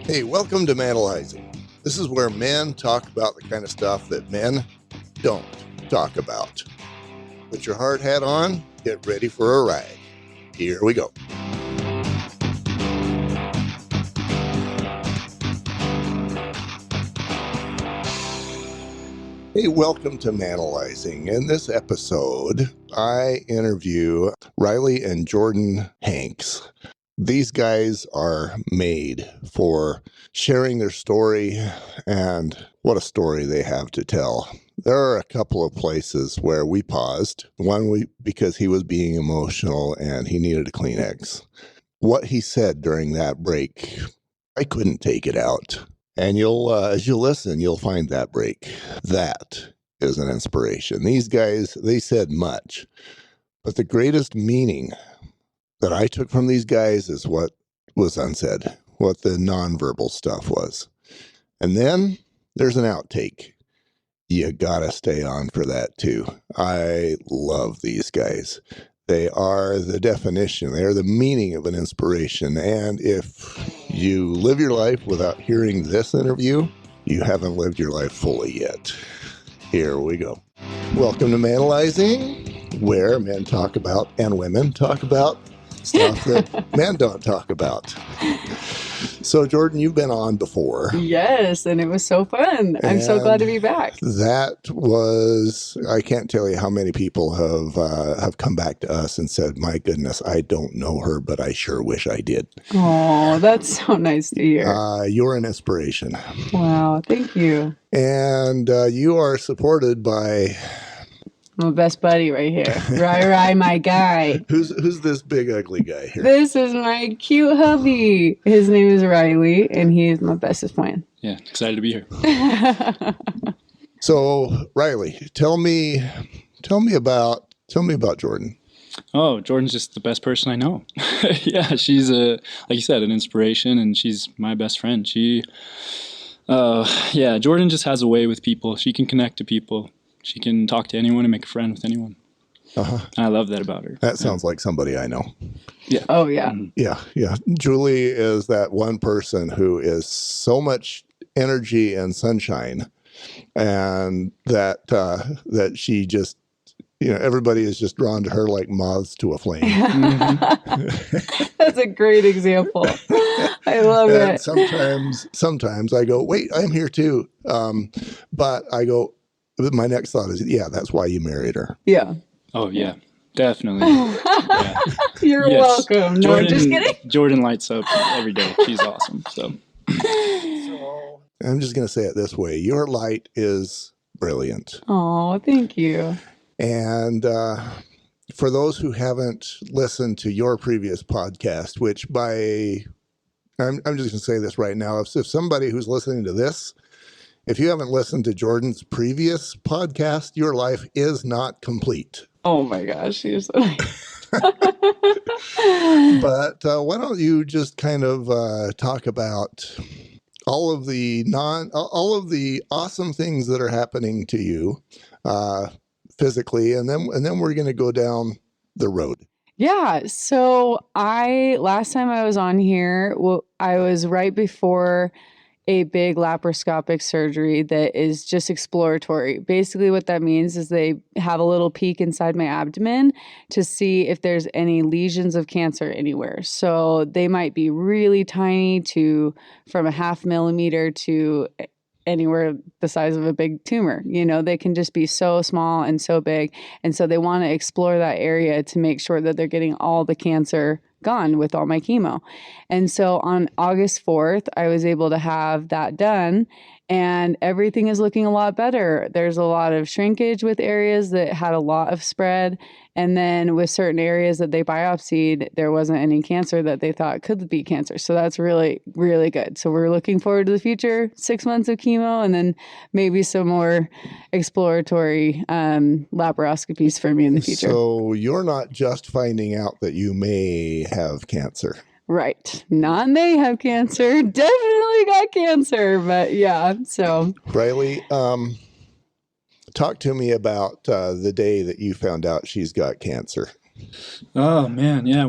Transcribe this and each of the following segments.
Hey, welcome to Manalizing. This is where men talk about the kind of stuff that men don't talk about. Put your hard hat on, get ready for a ride. Here we go. Hey, welcome to Manalizing. In this episode, I interview Riley and Jordan Hanks. These guys are made for sharing their story, and what a story they have to tell. There are a couple of places where we paused. One, because he was being emotional and he needed a Kleenex. What he said during that break, I couldn't take it out. And as you listen, you'll find that break. That is an inspiration. These guys, they said much, but the greatest meaning that I took from these guys is what was unsaid, what the nonverbal stuff was. And then there's an outtake. You gotta stay on for that too. I love these guys. They are the definition. They are the meaning of an inspiration. And if you live your life without hearing this interview, you haven't lived your life fully yet. Here we go. Welcome to Manalizing, where men talk about and women talk about stuff that men don't talk about. So, Jordan, you've been on before. Yes, and it was so fun. I'm so glad to be back. That was, I can't tell you how many people have come back to us and said, my goodness, I don't know her, but I sure wish I did. Oh, that's so nice to hear. You're an inspiration. Wow, thank you. And you are supported by my best buddy right here. Rai, my guy. Who's this big ugly guy here? This is my cute hubby. His name is Riley, and he is my bestest friend. Yeah, excited to be here. So, Riley, tell me about Jordan. Oh, Jordan's just the best person I know. Yeah, she's like you said, an inspiration, and she's my best friend. Jordan just has a way with people. She can connect to people. She can talk to anyone and make a friend with anyone. Uh-huh. And I love that about her. That sounds like somebody I know. Yeah. Oh, yeah. Yeah. Julie is that one person who is so much energy and sunshine, and that she just, everybody is just drawn to her like moths to a flame. Mm-hmm. That's a great example. I love it. Sometimes I go, wait, I'm here too. But I go, my next thought is, yeah, that's why you married her. Yeah. Oh, yeah, definitely. Yeah. You're welcome. No, Jordan, just kidding. Jordan lights up every day. She's awesome. So I'm just going to say it this way. Your light is brilliant. Oh, thank you. And for those who haven't listened to your previous podcast, which I'm just going to say this right now. If somebody who's listening to this, if you haven't listened to Jordan's previous podcast, your life is not complete. Oh my gosh, you're so nice. But why don't you just kind of talk about all of the awesome things that are happening to you physically, and then we're going to go down the road. Yeah. So last time I was on here, I was right before a big laparoscopic surgery that is just exploratory. Basically what that means is they have a little peek inside my abdomen to see if there's any lesions of cancer anywhere. So they might be really tiny from a 0.5 millimeter to anywhere the size of a big tumor. They can just be so small and so big. And so they want to explore that area to make sure that they're getting all the cancer gone with all my chemo. And so on August 4th, I was able to have that done, and everything is looking a lot better. There's a lot of shrinkage with areas that had a lot of spread. And then with certain areas that they biopsied, there wasn't any cancer that they thought could be cancer. So that's really, really good. So we're looking forward to the future, 6 months of chemo, and then maybe some more exploratory laparoscopies for me in the future. So you're not just finding out that you may have cancer. Right. Not may have cancer. Definitely got cancer. But yeah, so. Riley, talk to me about the day that you found out she's got cancer. Oh, man. Yeah,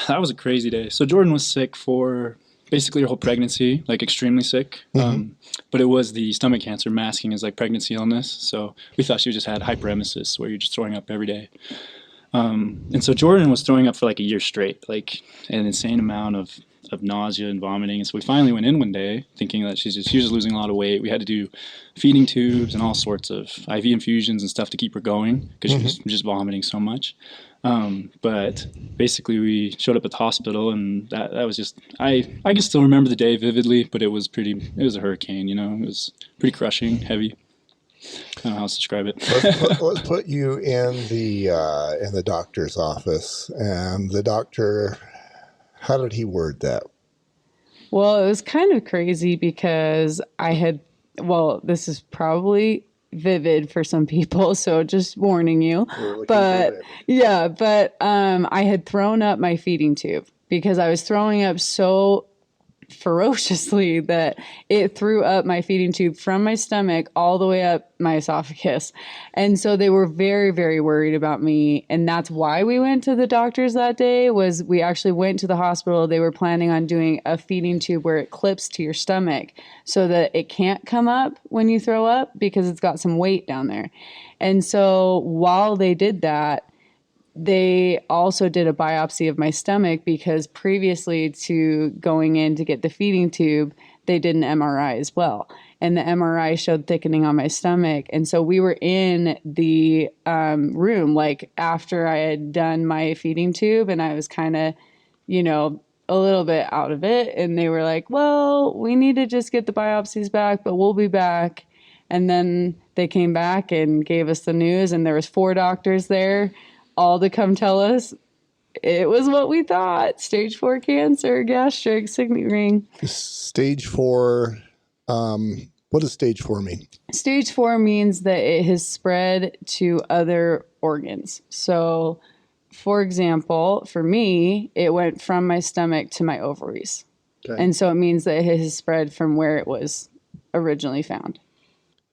that was a crazy day. So Jordan was sick for basically her whole pregnancy, like extremely sick. But it was the stomach cancer masking as like pregnancy illness. So we thought she just had hyperemesis, where you're just throwing up every day. And so Jordan was throwing up for like a year straight, like an insane amount of nausea and vomiting. And so we finally went in one day thinking that she was just losing a lot of weight. We had to do feeding tubes and all sorts of IV infusions and stuff to keep her going because she was just vomiting so much. But basically we showed up at the hospital, and that was just, I can still remember the day vividly, but it was a hurricane, you know, it was pretty crushing, heavy. I don't know how else to describe it. Let's put you in the doctor's office, and the doctor, how did he word that? Well, it was kind of crazy because this is probably vivid for some people, so just warning you. But I had thrown up my feeding tube because I was throwing up so ferociously that it threw up my feeding tube from my stomach all the way up my esophagus. And so they were very, very worried about me. And that's why we went to the doctors that day. Was we actually went to the hospital. They were planning on doing a feeding tube where it clips to your stomach so that it can't come up when you throw up because it's got some weight down there. And so while they did that, they also did a biopsy of my stomach because previously to going in to get the feeding tube, they did an MRI as well. And the MRI showed thickening on my stomach. And so we were in the room, like after I had done my feeding tube, and I was kind of, you know, a little bit out of it. And they were like, well, we need to just get the biopsies back, but we'll be back. And then they came back and gave us the news, and there was 4 doctors there, all to come tell us it was what we thought. Stage 4 cancer, gastric signet ring. Stage 4, what does stage 4 mean? Stage 4 means that it has spread to other organs. So, for example, for me, it went from my stomach to my ovaries. Okay. And so it means that it has spread from where it was originally found.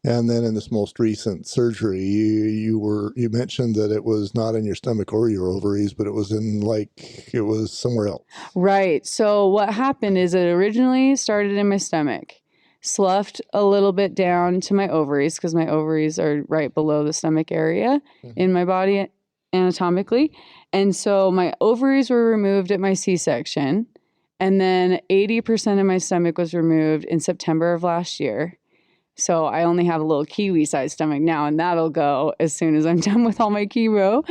And then in this most recent surgery, you mentioned that it was not in your stomach or your ovaries, but it was it was somewhere else. Right. So what happened is it originally started in my stomach, sloughed a little bit down to my ovaries because my ovaries are right below the stomach area in my body anatomically. And so my ovaries were removed at my C-section, and then 80% of my stomach was removed in September of last year. So I only have a little kiwi-sized stomach now, and that'll go as soon as I'm done with all my chemo.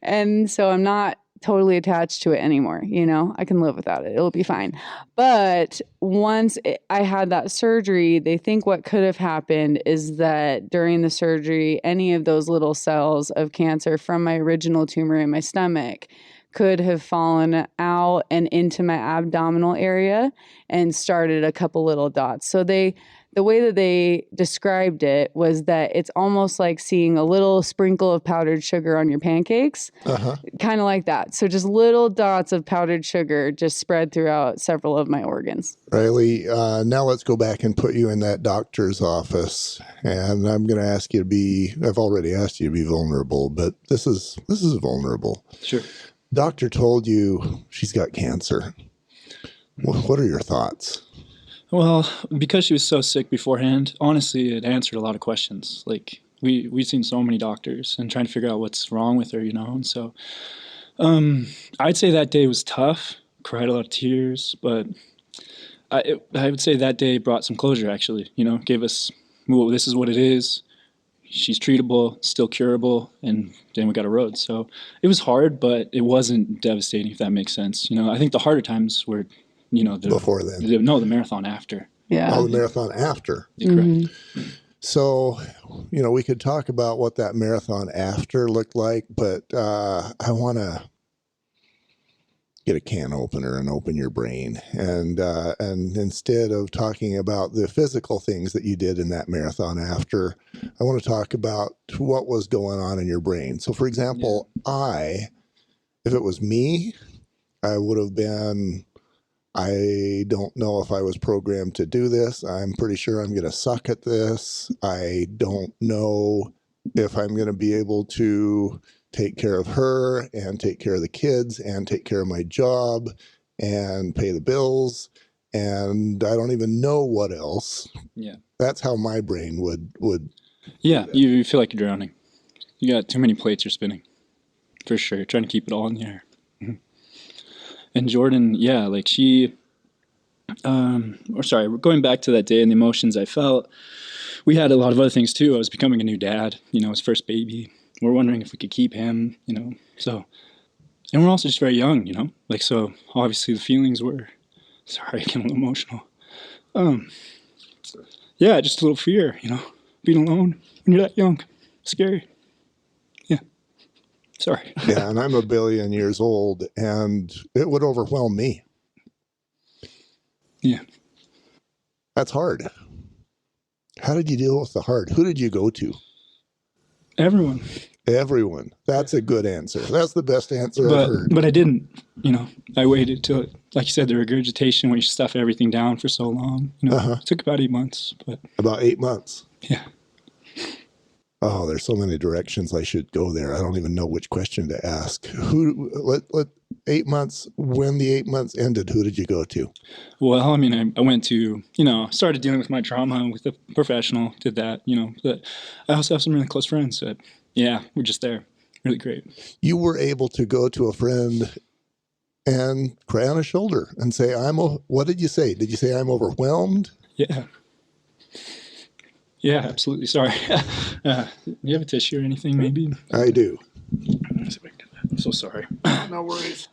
And so I'm not totally attached to it anymore. You know, I can live without it. It'll be fine. But once I had that surgery, they think what could have happened is that during the surgery, any of those little cells of cancer from my original tumor in my stomach could have fallen out and into my abdominal area and started a couple little dots. So the way that they described it was that it's almost like seeing a little sprinkle of powdered sugar on your pancakes, kind of like that. So just little dots of powdered sugar just spread throughout several of my organs. Riley, now let's go back and put you in that doctor's office. And I'm going to ask you to be, I've already asked you to be vulnerable, but this is vulnerable. Sure. Doctor told you she's got cancer. What are your thoughts? Well, because she was so sick beforehand, honestly, it answered a lot of questions. Like, we've seen so many doctors and trying to figure out what's wrong with her, you know? And so I'd say that day was tough, cried a lot of tears, but I would say that day brought some closure, actually, you know, gave us, well, this is what it is. She's treatable, still curable, and then we got a road. So it was hard, but it wasn't devastating, if that makes sense. You know, I think the harder times were, you know, before then. The marathon after. Yeah. Oh, the marathon after. Correct. So, you know, we could talk about what that marathon after looked like, but I want to get a can opener and open your brain. And instead of talking about the physical things that you did in that marathon after, I want to talk about what was going on in your brain. So, for example, if it was me, I would have been, I don't know if I was programmed to do this. I'm pretty sure I'm going to suck at this. I don't know if I'm going to be able to take care of her and take care of the kids and take care of my job and pay the bills and I don't even know what else. Yeah. That's how my brain would. Yeah, you feel like you're drowning. You got too many plates you're spinning. For sure. You're trying to keep it all in the air. Mm-hmm. And Jordan, yeah, like she, going back to that day and the emotions I felt, we had a lot of other things too. I was becoming a new dad, his first baby. We're wondering if we could keep him, so, and we're also just very young, like, so obviously the feelings were, sorry, I get a little emotional. Yeah, just a little fear, being alone when you're that young. Scary. Yeah. Sorry. Yeah, and I'm a billion years old, and it would overwhelm me. Yeah. That's hard. How did you deal with the hard? Who did you go to? Everyone. Everyone. That's a good answer. That's the best answer I've heard. But I didn't, I waited till, like you said, the regurgitation when you stuff everything down for so long. It took about 8 months. But about 8 months. Yeah. Oh, there's so many directions I should go there. I don't even know which question to ask. Let 8 months, when the 8 months ended, who did you go to? Well, I mean, I went to, started dealing with my trauma with a professional, did that, but I also have some really close friends that, yeah, we're just there. Really great. You were able to go to a friend and cry on his shoulder and say, what did you say? Did you say I'm overwhelmed? Yeah. Yeah, absolutely. Sorry. You have a tissue or anything, maybe? I do. I'm so sorry. No worries.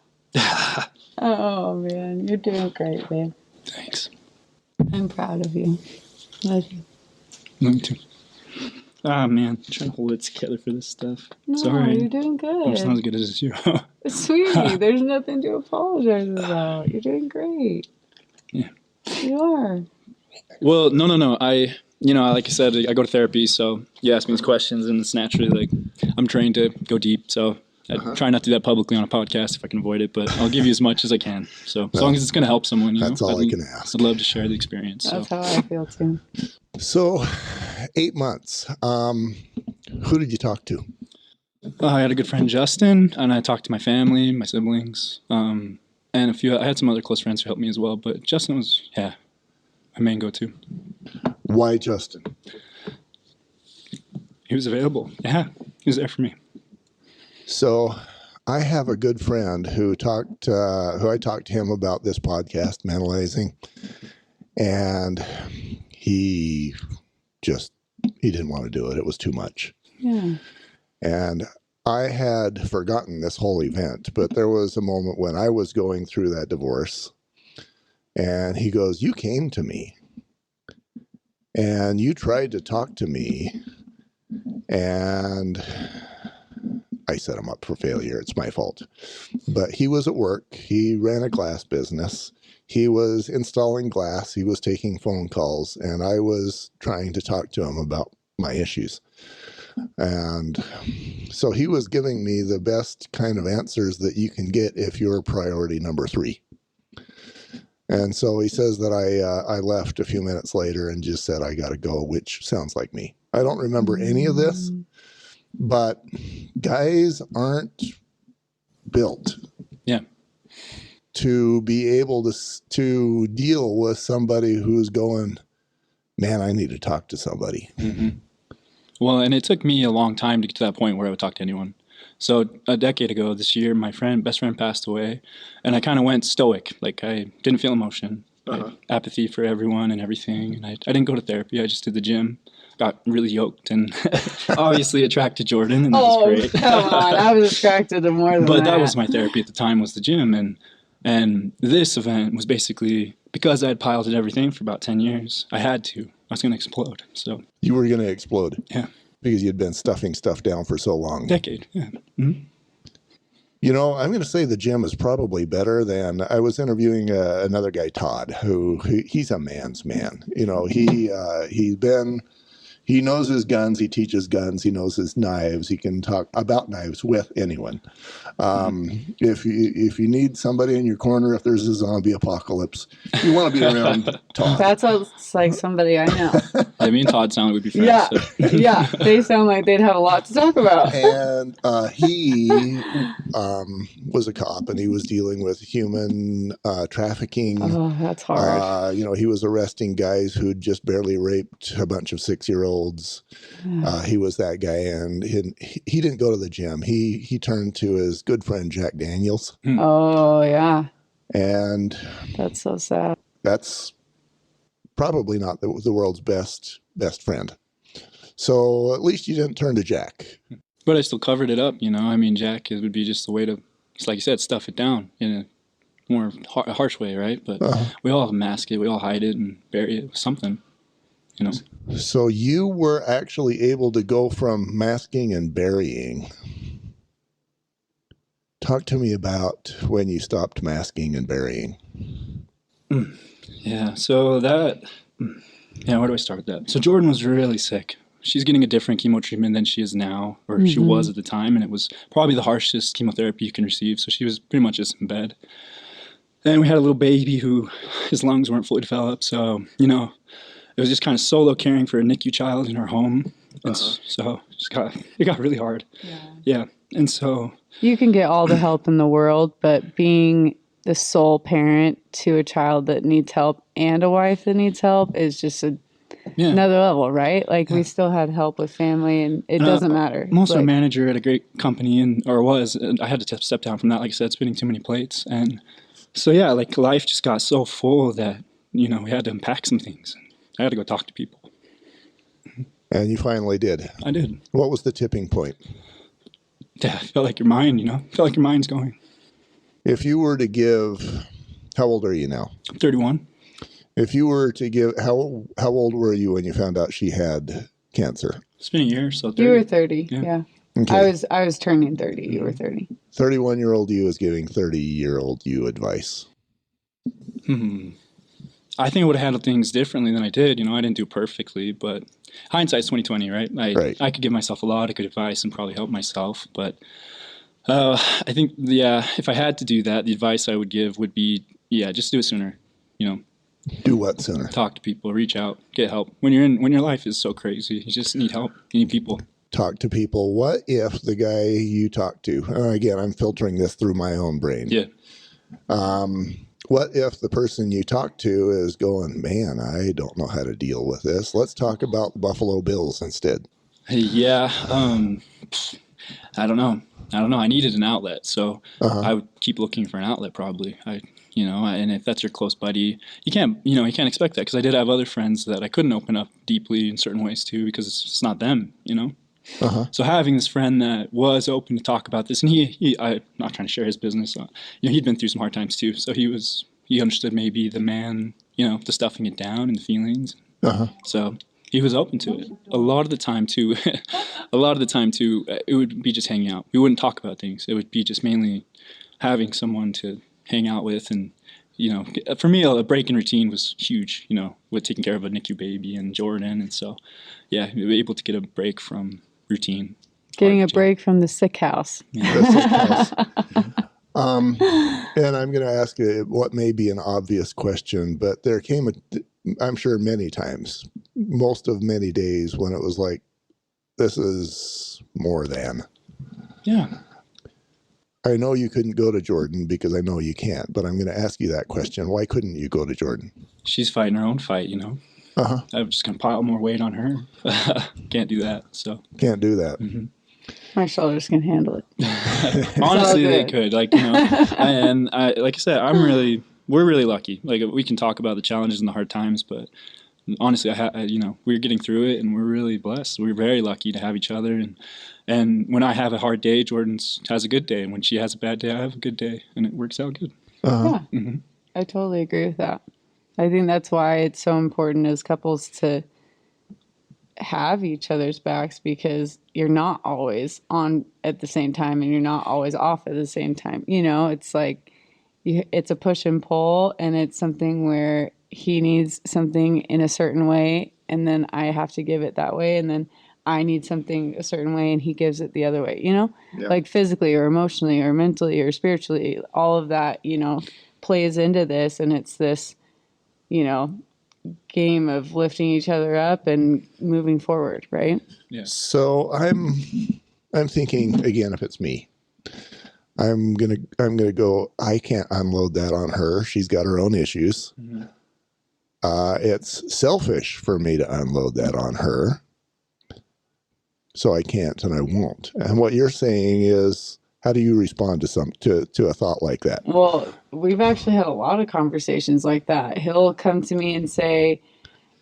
Oh, man. You're doing great, babe. Thanks. I'm proud of you. Love you. Love you too. Ah, man. I'm trying to hold it together for this stuff. No, Sorry. you're doing good. I'm just not as good as you. Sweetie, there's nothing to apologize about. You're doing great. Yeah. You are. Well, no. Like I said, I go to therapy, so you ask me these questions, and it's naturally like I'm trained to go deep. So I try not to do that publicly on a podcast if I can avoid it, but I'll give you as much as I can. So as long as it's going to help someone, that's all I can ask. I'd love to share the experience. That's how I feel too. So 8 months. Who did you talk to? I had a good friend, Justin, and I talked to my family, my siblings, and I had some other close friends who helped me as well, but Justin was, my main go-to. Why Justin? He was available. Yeah, he was there for me. So I have a good friend who I talked to him about this podcast, Manalizing, and he didn't want to do it. It was too much. Yeah. And I had forgotten this whole event, but there was a moment when I was going through that divorce, and he goes, "You came to me and you tried to talk to me, and I set him up for failure. It's my fault." But he was at work. He ran a glass business. He was installing glass. He was taking phone calls, and I was trying to talk to him about my issues. And so he was giving me the best kind of answers that you can get if you're priority number 3. And so he says that I left a few minutes later and just said, "I got to go," which sounds like me. I don't remember any of this, but guys aren't built to be able to deal with somebody who's going, "Man, I need to talk to somebody." Mm-hmm. Well, and it took me a long time to get to that point where I would talk to anyone. So a decade ago this year, my best friend passed away, and I kind of went stoic. Like, I didn't feel emotion, apathy for everyone and everything. And I didn't go to therapy. I just did the gym, got really yoked, and obviously attracted Jordan, and that was great. Come on. I was attracted to more than that. But that was my therapy at the time, was the gym. And this event was basically, because I had piloted everything for about 10 years, I was going to explode. So you were going to explode. Yeah. Because you'd been stuffing stuff down for so long. Decade, yeah. Mm-hmm. I'm going to say the gym is probably better than, I was interviewing another guy, Todd, he's a man's man. He's He knows his guns. He teaches guns. He knows his knives. He can talk about knives with anyone. If you need somebody in your corner, if there's a zombie apocalypse, you want to be around Todd. That sounds like somebody I know. Yeah, me and Todd sound like we'd be friends. Yeah, So. yeah. They sound like they'd have a lot to talk about. And he was a cop, and he was dealing with human trafficking. Oh, that's hard. He was arresting guys who'd just barely raped a bunch of 6-year-olds. He was that guy, and he didn't go to the gym. He turned to his good friend Jack Daniels. Oh, yeah. And that's so sad. That's probably not the world's best friend. So at least you didn't turn to Jack. But I still covered it up, I mean, Jack would be just the way to, just like you said, stuff it down in a more harsh way, right? But we all mask it, we all hide it and bury it with something, So you were actually able to go from masking and burying. Talk to me about when you stopped masking and burying. Yeah, so where do I start with that? So Jordan was really sick. She's getting a different chemo treatment than she is now, or she was at the time, and it was probably the harshest chemotherapy you can receive, so she was pretty much just in bed. And we had a little baby who, his lungs weren't fully developed, so, it was just kind of solo caring for a NICU child in her home, and so it got really hard. Yeah, and so... You can get all the help in the world, but being the sole parent to a child that needs help and a wife that needs help is just another level, right? Like we still had help with family, and it doesn't matter. I'm also a manager at a great company, and I had to step down from that, like I said, spinning too many plates. And so, like life just got so full that, we had to unpack some things. I had to go talk to people. And you finally did. I did. What was the tipping point? Yeah, I felt like your mind, felt like your mind's going. If you were to give, how old are you now? I'm 31. If you were to give, how old were you when you found out she had cancer? It's been a year, so 30. You were 30, yeah. Okay. I was turning 30. You were 30. 31-year-old you is giving 30-year-old you advice. I think I would have handled things differently than I did. I didn't do perfectly, but hindsight's 20/20, right? I could give myself a lot of good advice and probably help myself, but I think, if I had to do that, the advice I would give would be, just do it sooner. Do what sooner? Talk to people, reach out, get help. When your life is so crazy, you just need help. You need people. Talk to people. What if the guy you talk to, again, I'm filtering this through my own brain. Yeah. What if the person you talk to is going, man, I don't know how to deal with this. Let's talk about the Buffalo Bills instead. Yeah. I don't know. I needed an outlet, so I would keep looking for an outlet probably. And if that's your close buddy, you can't expect that, because I did have other friends that I couldn't open up deeply in certain ways to, because it's just not them, So having this friend that was open to talk about this, and I'm not trying to share his business, he'd been through some hard times too, so he understood maybe the man, the stuffing it down and the feelings. So he was open to it. A lot of the time too, it would be just hanging out. We wouldn't talk about things. It would be just mainly having someone to hang out with. And, for me, a break in routine was huge, with taking care of a NICU baby and Jordan. And so, we were able to get a break from routine. Getting a break from the sick house. Yeah. The sick house. And I'm going to ask you what may be an obvious question, but there came I'm sure many times, most of many days, when it was like, this is more than. Yeah. I know you couldn't go to Jordan because I know you can't, but I'm going to ask you that question. Why couldn't you go to Jordan? She's fighting her own fight, I'm just going to pile more weight on her. Can't do that. So can't do that. My shoulders can handle it. Honestly, they could, and like I said, we're really lucky. Like, we can talk about the challenges and the hard times, but honestly, we're getting through it, and we're really blessed. We're very lucky to have each other, and when I have a hard day, Jordan has a good day, and when she has a bad day, I have a good day, and it works out good. Yeah, I totally agree with that. I think that's why it's so important as couples to have each other's backs, because you're not always on at the same time, and you're not always off at the same time. It's like it's a push and pull, and it's something where he needs something in a certain way and then I have to give it that way, and then I need something a certain way and he gives it the other way, you know? Yeah. Like physically or emotionally or mentally or spiritually, all of that, you know, plays into this, and it's this, you know, game of lifting each other up and moving forward, right? Yeah. So I'm thinking again, if it's me, I'm gonna go. I can't unload that on her. She's got her own issues. Mm-hmm. It's selfish for me to unload that on her. So I can't and I won't. And what you're saying is, how do you respond to a thought like that? Well, we've actually had a lot of conversations like that. He'll come to me and say,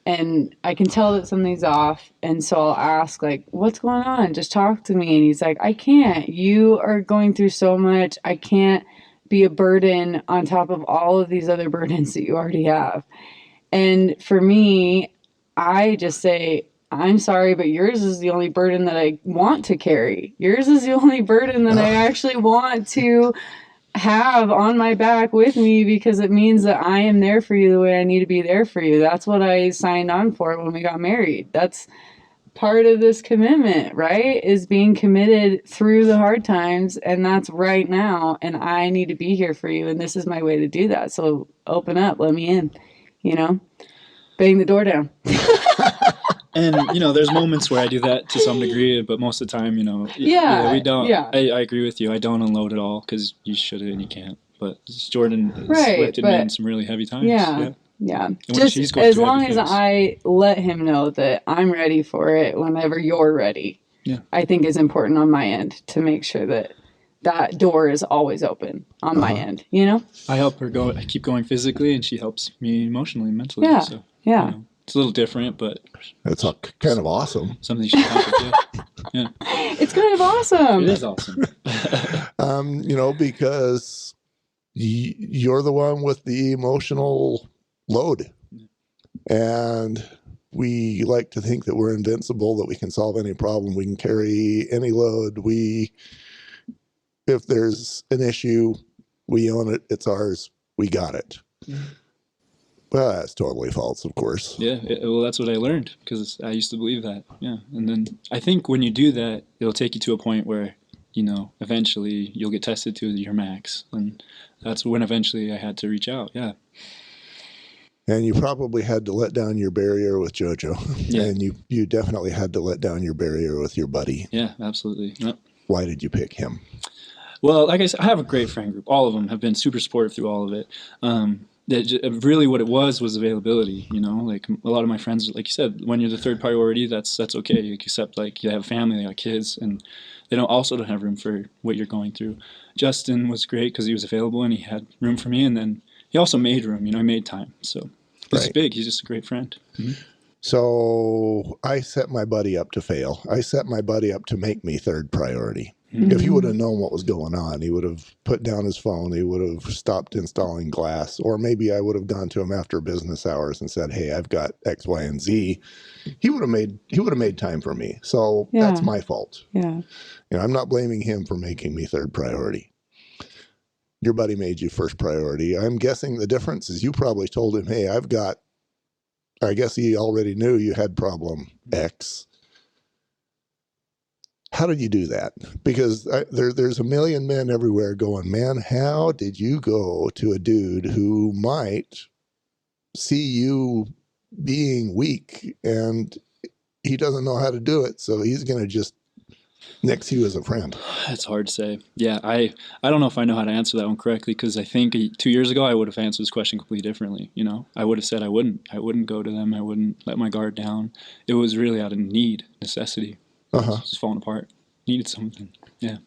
and I can tell that something's off, and so I'll ask, like, what's going on? Just talk to me. And he's like, I can't. You are going through so much. I can't be a burden on top of all of these other burdens that you already have. And for me, I just say, I'm sorry, but yours is the only burden that I want to carry. Yours is the only burden that I actually want to have on my back with me, because it means that I am there for you the way I need to be there for you. That's what I signed on for when we got married. That's part of this commitment, right? Is being committed through the hard times, and that's right now, and I need to be here for you, and this is my way to do that. So open up, let me in, you know? Bang the door down. And, you know, there's moments where I do that to some degree, but most of the time, you know, Yeah, we don't. yeah. I agree with you. I don't unload at all because you should and you can't. But Jordan has Right, lifted me but- in some really heavy times. Yeah. And when Just she's going as through long heavy as things. I let him know that I'm ready for it whenever you're ready. Yeah. I think is important on my end to make sure that that door is always open on my end, you know? I help her go. I keep going physically, and she helps me emotionally and mentally. Yeah, So, yeah. You know, it's a little different, but That's kind of awesome. something you should accomplish. Yeah. It's kind of awesome. It is awesome. You know, because you're the one with the emotional load. And we like to think that we're invincible, that we can solve any problem, we can carry any load. If there's an issue, we own it, it's ours, we got it. Well, that's totally false, of course. Yeah, well, that's what I learned because I used to believe that. Yeah, and then I think when you do that, it'll take you to a point where, you know, eventually you'll get tested to your max, and that's when eventually I had to reach out. Yeah. And you probably had to let down your barrier with JoJo. Yeah. And you definitely had to let down your barrier with your buddy. Yeah, absolutely. Yep. Why did you pick him? Well, like I said, I have a great friend group. All of them have been super supportive through all of it. Really what it was availability, you know, like a lot of my friends, like you said, when you're the third priority, that's okay, except like you have family, they got kids, and they don't have room for what you're going through. Justin was great because he was available and he had room for me, and then he also made room, you know, he made time. So he's Right. big, he's just a great friend. Mm-hmm. So I set my buddy up to fail. I set my buddy up to make me third priority. If he would have known what was going on, he would have put down his phone. He would have stopped installing glass, or maybe I would have gone to him after business hours and said, "Hey, I've got X, Y, and Z." He would have made time for me. So that's my fault. Yeah. You know, I'm not blaming him for making me third priority. Your buddy made you first priority. I'm guessing the difference is you probably told him, "Hey, I guess he already knew you had problem X." How did you do that? Because there's a million men everywhere going, man, how did you go to a dude who might see you being weak and he doesn't know how to do it, so he's going to just nix you as a friend? That's hard to say. Yeah, I don't know if I know how to answer that one correctly, because I think 2 years ago I would have answered this question completely differently. You know, I would have said I wouldn't go to them. I wouldn't let my guard down. It was really out of necessity. Just falling apart. Needed something. Yeah.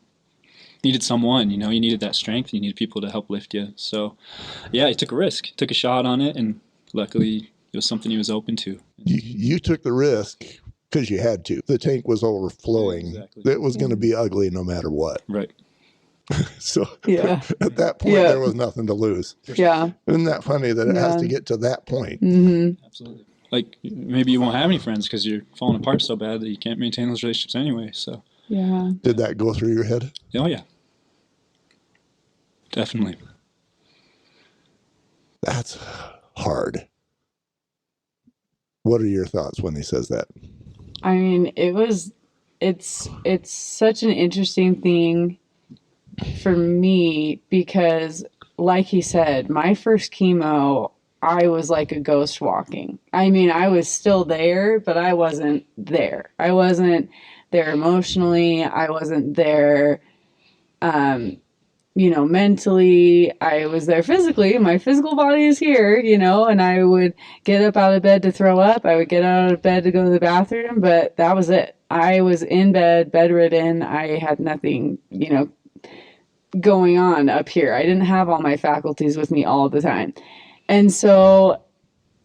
Needed someone, you know, you needed that strength. You needed people to help lift you. So, yeah, he took a risk, took a shot on it, and luckily it was something he was open to. You took the risk because you had to. The tank was overflowing. Yeah, exactly. It was going to be ugly no matter what. Right. So at that point, there was nothing to lose. Yeah. Isn't that funny that it has to get to that point? Mm-hmm. Absolutely. Like, maybe you won't have any friends because you're falling apart so bad that you can't maintain those relationships anyway. So, Yeah. Did that go through your head? oh, yeah. Definitely. That's hard. What are your thoughts when he says that? I mean, it's such an interesting thing for me because, like he said, my first chemo, I was like a ghost walking. I mean, I was still there, but I wasn't there. I wasn't there emotionally. I wasn't there, um, mentally. I was there physically. My physical body is here, and I would get up out of bed to throw up. I would get out of bed to go to the bathroom, but that was it. I was in bed, bedridden. I had nothing, going on up here. I didn't have all my faculties with me all the time. And so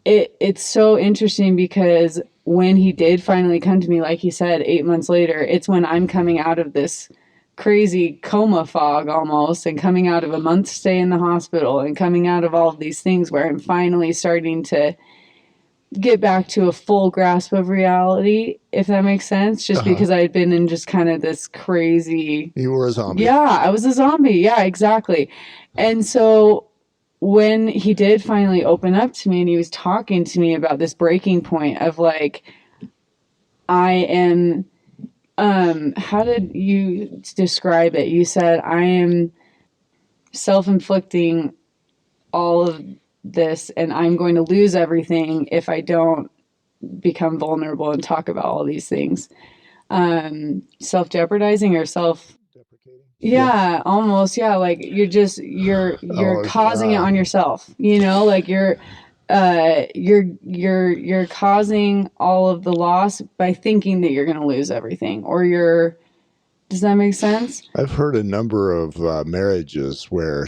it's so interesting because when he did finally come to me, like he said, 8 months later, it's when I'm coming out of this crazy coma fog almost and coming out of a month stay in the hospital and coming out of all of these things where I'm finally starting to get back to a full grasp of reality, if that makes sense, just because I had been in just kind of this crazy. You were a zombie. Yeah, I was a zombie. Yeah, exactly. And so when he did finally open up to me and he was talking to me about this breaking point of like, I am, how did you describe it? You said, I am self-inflicting all of this and I'm going to lose everything if I don't become vulnerable and talk about all these things. Self-jeopardizing or Deprecating? yeah, almost. Yeah, like you're causing it on yourself. Like you're causing all of the loss by thinking that you're going to lose everything or does that make sense? I've heard a number of marriages where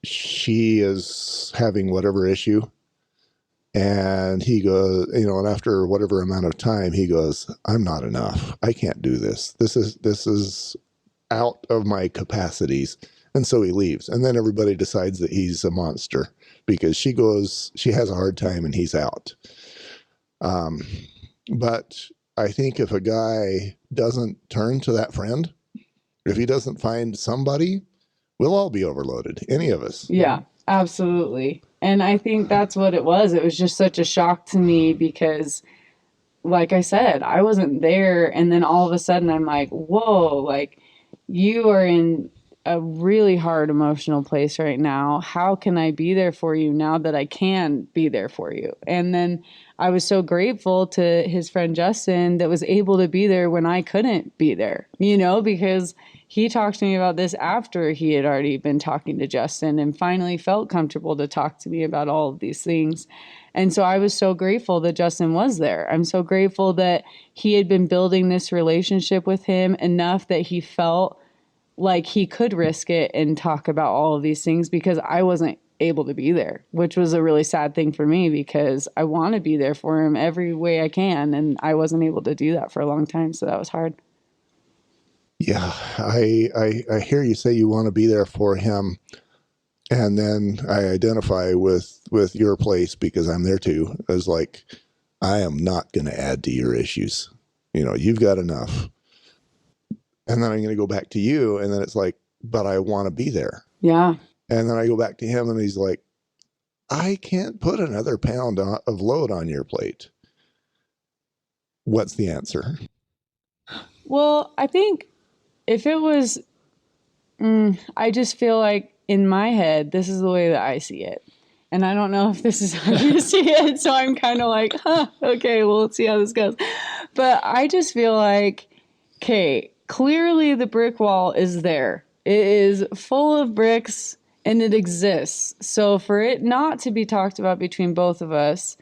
she is having whatever issue, and he goes, and after whatever amount of time, he goes, "I'm not enough. I can't do this. This is out of my capacities." And so he leaves. And then everybody decides that he's a monster because she has a hard time and he's out. But I think if a guy doesn't turn to that friend, if he doesn't find somebody, we'll all be overloaded. Any of us. Yeah, absolutely. And I think that's what it was. It was just such a shock to me because, like I said, I wasn't there. And then all of a sudden I'm like, whoa, like you are in a really hard emotional place right now. How can I be there for you now that I can be there for you? And then I was so grateful to his friend Justin that was able to be there when I couldn't be there, because he talked to me about this after he had already been talking to Justin and finally felt comfortable to talk to me about all of these things. And so I was so grateful that Justin was there. I'm so grateful that he had been building this relationship with him enough that he felt like he could risk it and talk about all of these things because I wasn't able to be there, which was a really sad thing for me because I want to be there for him every way I can. And I wasn't able to do that for a long time. So that was hard. Yeah, I hear you say you want to be there for him, and then I identify with your place because I'm there too. As like, I am not going to add to your issues. You've got enough. And then I'm going to go back to you, and then it's like, but I want to be there. Yeah. And then I go back to him, and he's like, I can't put another pound of load on your plate. What's the answer? Well, I think if it was, I just feel like in my head, this is the way that I see it. And I don't know if this is how you see it. So I'm kind of like, okay, well, let's see how this goes. But I just feel like, okay, clearly the brick wall is there. It is full of bricks and it exists. So for it not to be talked about between both of us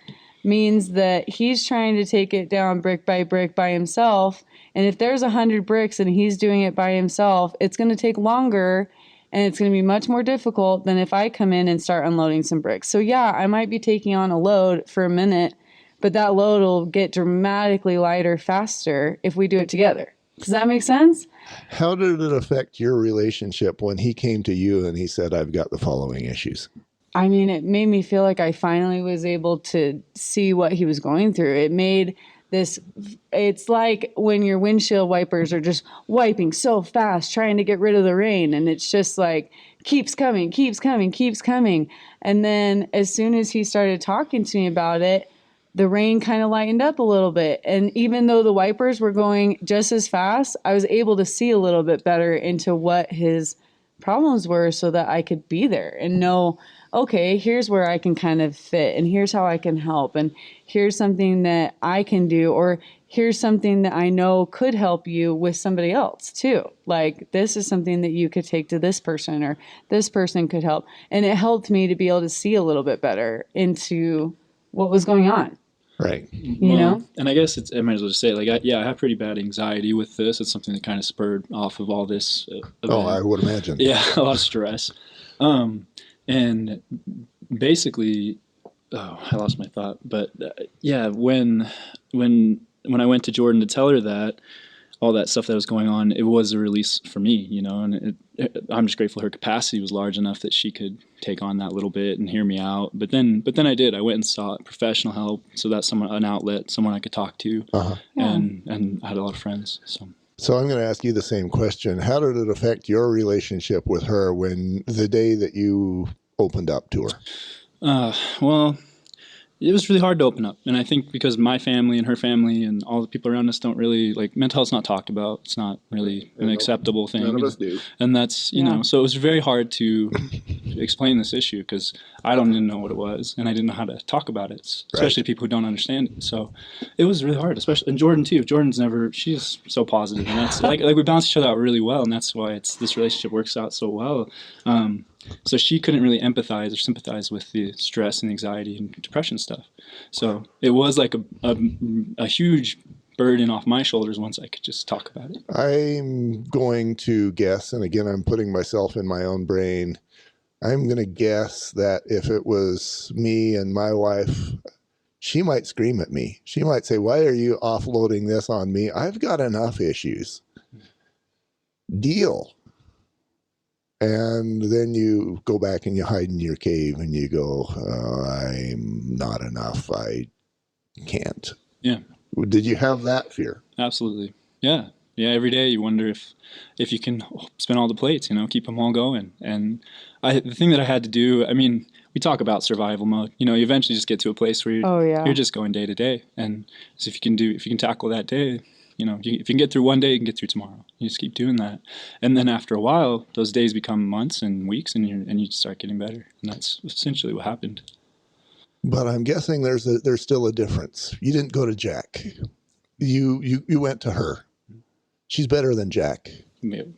means that he's trying to take it down brick by himself. And if there's 100 bricks and he's doing it by himself, it's going to take longer and it's going to be much more difficult than if I come in and start unloading some bricks. So yeah, I might be taking on a load for a minute, but that load will get dramatically lighter faster if we do it together. Does that make sense? How did it affect your relationship when he came to you and he said, I've got the following issues? I mean, it made me feel like I finally was able to see what he was going through. It made this, it's like when your windshield wipers are just wiping so fast, trying to get rid of the rain. And it's just like, keeps coming, keeps coming, keeps coming. And then as soon as he started talking to me about it, the rain kind of lightened up a little bit. And even though the wipers were going just as fast, I was able to see a little bit better into what his problems were so that I could be there and know, okay, here's where I can kind of fit and here's how I can help and here's something that I can do, or here's something that I know could help you with somebody else too. Like, this is something that you could take to this person, or this person could help. And it helped me to be able to see a little bit better into what was going on. Right. You know? And I guess I might as well just say, like, I have pretty bad anxiety with this. It's something that kind of spurred off of all this Oh, I would imagine. Yeah, a lot of stress. And basically, oh, I lost my thought. But yeah, when I went to Jordan to tell her that, all that stuff that was going on, it was a release for me, you know, and I'm just grateful her capacity was large enough that she could take on that little bit and hear me out. But then I did. I went and sought professional help, so that's an outlet, someone I could talk to, and I had a lot of friends. So I'm going to ask you the same question. How did it affect your relationship with her when the day that you opened up to her? Well, it was really hard to open up. And I think because my family and her family and all the people around us don't really, like, mental health's not talked about. It's not really an acceptable thing. None of us do. And that's, you know, so it was very hard to explain this issue because I didn't know what it was and I didn't know how to talk about it, especially people who don't understand it. So it was really hard, especially, and Jordan too. She's so positive, and that's like we bounce each other out really well, and that's why this relationship works out so well. So she couldn't really empathize or sympathize with the stress and anxiety and depression stuff. So it was like a huge burden off my shoulders once I could just talk about it. I'm going to guess, and again, I'm putting myself in my own brain. I'm going to guess that if it was me and my wife, she might scream at me. She might say, "Why are you offloading this on me? I've got enough issues. Deal." And then you go back and you hide in your cave and you go, "I'm not enough. I can't." Yeah. Did you have that fear? Absolutely. Yeah. Yeah. Every day you wonder if you can spin all the plates, you know, keep them all going. And the thing that I had to do, I mean, we talk about survival mode, you know, you eventually just get to a place where you're just going day to day. And so if you can tackle that day, you know, if you can get through one day, you can get through tomorrow. You just keep doing that. And then after a while, those days become months and weeks, and you start getting better. And that's essentially what happened. But I'm guessing there's still a difference. You didn't go to Jack. You went to her. She's better than Jack.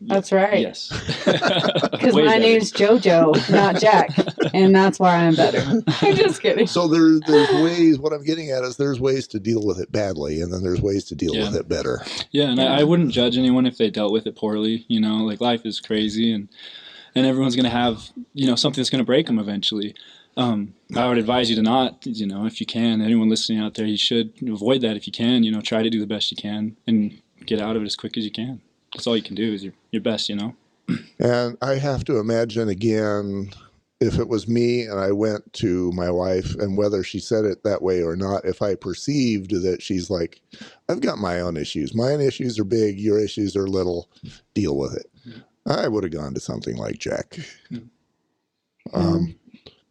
That's right. Yes. Because my name's JoJo, not Jack, and that's why I'm better. I'm just kidding. So there's ways. What I'm getting at is there's ways to deal with it badly, and then there's ways to deal with it better. Yeah, and I wouldn't judge anyone if they dealt with it poorly. You know, like, life is crazy, and everyone's gonna have, you know, something that's gonna break them eventually. I would advise you to not, you know, if you can, anyone listening out there, you should avoid that if you can. You know, try to do the best you can and get out of it as quick as you can. That's all you can do is your best, you know. And I have to imagine, again, if it was me and I went to my wife, and whether she said it that way or not, if I perceived that she's like, "I've got my own issues. My own issues are big. Your issues are little. Deal with it." I would have gone to something like Jack.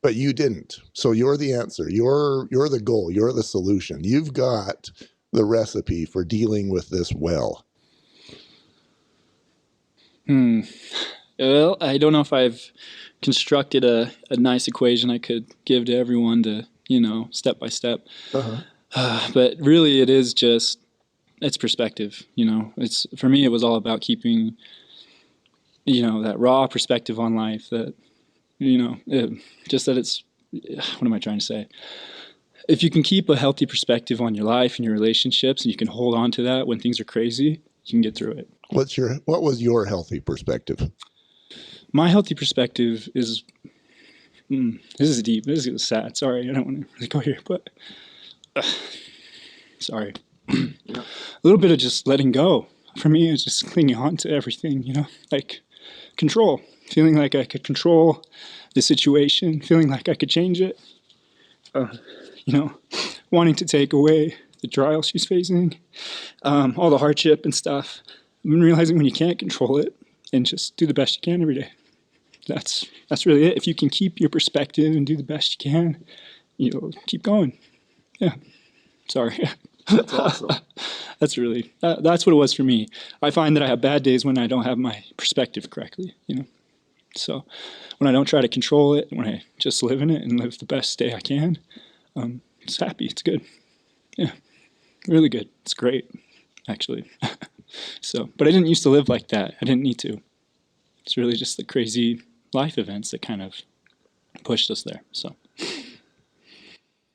But you didn't. So you're the answer. You're the goal. You're the solution. You've got the recipe for dealing with this well. Well, I don't know if I've constructed a nice equation I could give to everyone to, you know, step by step. But really, it's perspective. You know, for me, it was all about keeping, you know, that raw perspective on life. That, you know, just that it's. What am I trying to say? If you can keep a healthy perspective on your life and your relationships, and you can hold on to that when things are crazy, you can get through it. What was your healthy perspective? My healthy perspective is, this is deep. This is sad. Sorry, I don't want to really go here, but sorry. A little bit of just letting go. For me, it's just clinging on to everything, you know, like control. Feeling like I could control the situation, feeling like I could change it. You know, wanting to take away the trial she's facing, all the hardship and stuff. I've been realizing when you can't control it, and just do the best you can every day. That's really it. If you can keep your perspective and do the best you can, you'll keep going. Yeah. Sorry. That's awesome. That's really, that's what it was for me. I find that I have bad days when I don't have my perspective correctly, you know? So when I don't try to control it, when I just live in it and live the best day I can, it's happy. It's good. Yeah, really good. It's great, actually. So, but I didn't used to live like that. I didn't need to. It's really just the crazy life events that kind of pushed us there. So,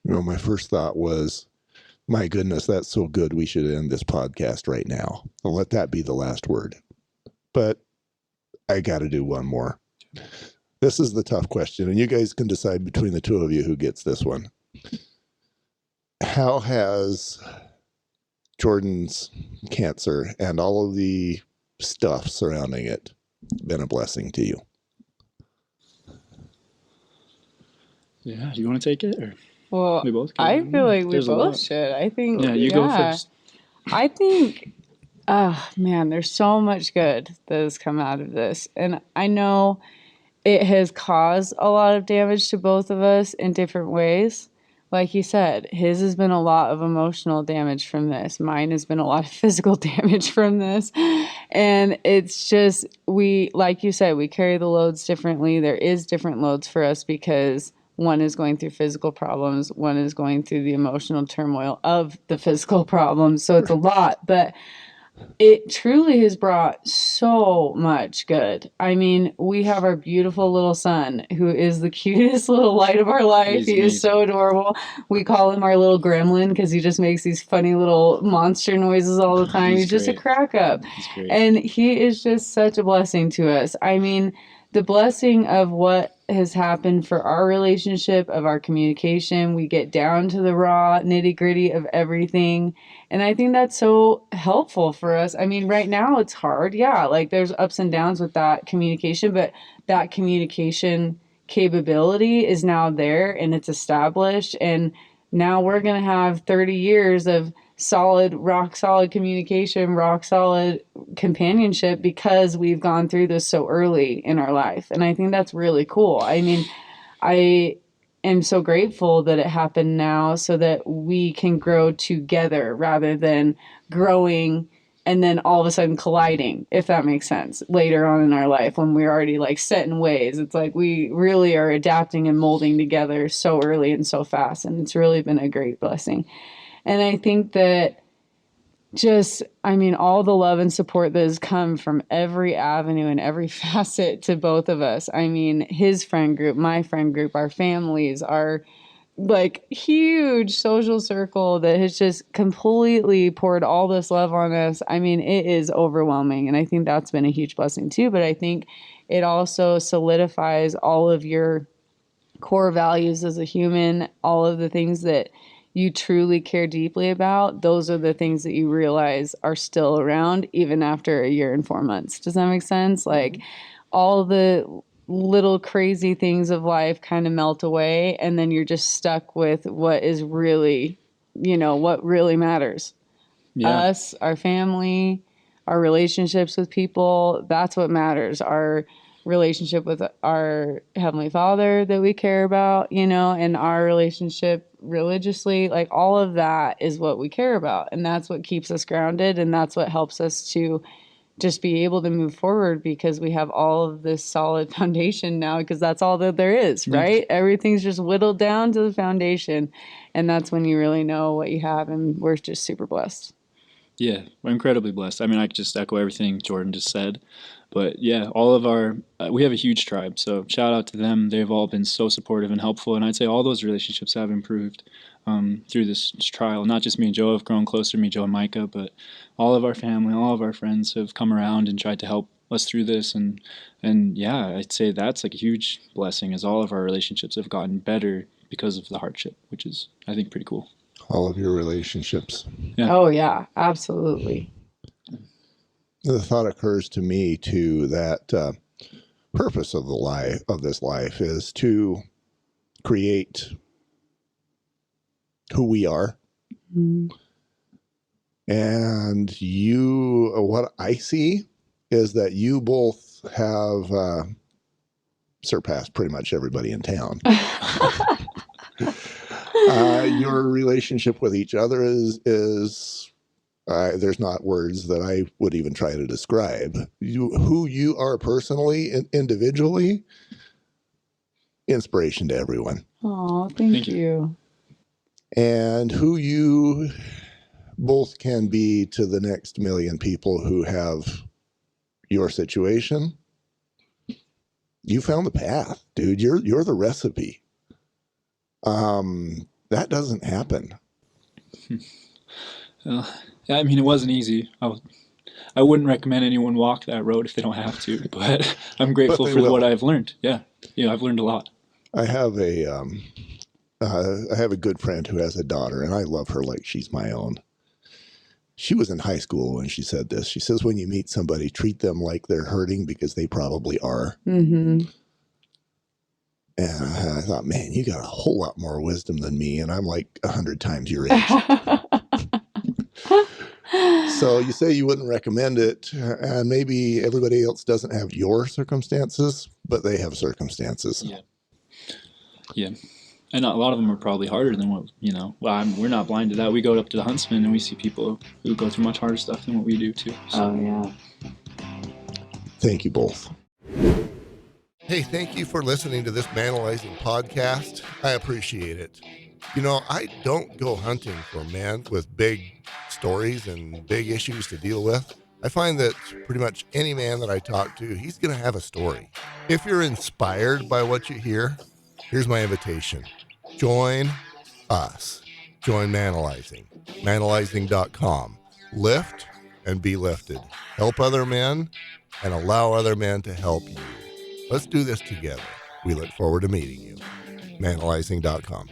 My first thought was, my goodness, that's so good. We should end this podcast right now. I'll let that be the last word. But I got to do one more. This is the tough question, and you guys can decide between the two of you who gets this one. How has Jordan's cancer and all of the stuff surrounding it been a blessing to you? yeah, do you want to take it, or Well, we both can? I feel like we There's a both lot. should. I think, Yeah, you go first. I think, man, there's so much good that has come out of this. And I know it has caused a lot of damage to both of us in different ways. Like you said, his has been a lot of emotional damage from this. Mine has been a lot of physical damage from this. And it's just, like you said, we carry the loads differently. There is different loads for us because one is going through physical problems, one is going through the emotional turmoil of the physical problems. So it's a lot. But it truly has brought so much good. I mean, we have our beautiful little son who is the cutest little light of our life. He's He is so adorable. We call him our little gremlin because he just makes these funny little monster noises all the time. He's just a great. crack up. He's great. And he is just such a blessing to us. I mean, the blessing of what has happened for our relationship, of our communication, we get down to the raw nitty gritty of everything. And I think that's so helpful for us. I mean, right now it's hard. Yeah, like there's ups and downs with that communication, but that communication capability is now there and it's established. And now we're going to have 30 years of solid, rock solid communication, rock solid companionship because we've gone through this so early in our life. And I think that's really cool. I mean, I am so grateful that it happened now so that we can grow together rather than growing and then all of a sudden colliding, if that makes sense, later on in our life when we're already like set in ways. It's like we really are adapting and molding together so early and so fast. And it's really been a great blessing. And I think that all the love and support that has come from every avenue and every facet to both of us. I mean, his friend group, my friend group, our families, our like huge social circle that has just completely poured all this love on us. I mean, it is overwhelming. And I think that's been a huge blessing too. But I think it also solidifies all of your core values as a human, all of the things that you truly care deeply about, those are the things that you realize are still around even after a year and 4 months. Does that make sense? Like all the little crazy things of life kind of melt away, and then you're just stuck with what is really, what really matters. Yeah. Us, our family, our relationships with people, that's what matters. Our relationship with our Heavenly Father that we care about, and our relationship religiously, like all of that is what we care about. And that's what keeps us grounded. And that's what helps us to just be able to move forward because we have all of this solid foundation now, because that's all that there is, right? Everything's just whittled down to the foundation. And that's when you really know what you have. And we're just super blessed. Yeah, we're incredibly blessed. I mean, I could just echo everything Jordan just said. But yeah, all of our, we have a huge tribe. So shout out to them. They've all been so supportive and helpful. And I'd say all those relationships have improved through this trial. Not just me and Joe have grown closer, me, Joe, and Micah, but all of our family, all of our friends have come around and tried to help us through this. And yeah, I'd say that's like a huge blessing, as all of our relationships have gotten better because of the hardship, which is, I think, pretty cool. All of your relationships. Yeah. Oh, yeah, absolutely. The thought occurs to me too that purpose of this life is to create who we are. Mm-hmm. And what I see is that you both have surpassed pretty much everybody in town. Your relationship with each other is there's not words that I would even try to describe. Who you are personally, individually, inspiration to everyone. Oh, thank you. And who you both can be to the next million people who have your situation. You found the path, dude. You're the recipe. That doesn't happen. I mean, it wasn't easy. I wouldn't recommend anyone walk that road if they don't have to, but I'm grateful for what I've learned. Yeah. I've learned a lot. I have a good friend who has a daughter, and I love her like she's my own. She was in high school when she said this. She says, when you meet somebody, treat them like they're hurting because they probably are. Mm-hmm. And I thought, man, you got a whole lot more wisdom than me, and I'm like 100 times your age. So you say you wouldn't recommend it, and maybe everybody else doesn't have your circumstances, but they have circumstances. Yeah. And a lot of them are probably harder than what, we're not blind to that. We go up to the Huntsman and we see people who go through much harder stuff than what we do too. So. Oh, yeah. Thank you both. Hey, thank you for listening to this Manalizing podcast. I appreciate it. I don't go hunting for men with big stories and big issues to deal with. I find that pretty much any man that I talk to, he's going to have a story. If you're inspired by what you hear, here's my invitation. Join us. Join Manalizing. Manalizing.com. Lift and be lifted. Help other men and allow other men to help you. Let's do this together. We look forward to meeting you. Manalizing.com.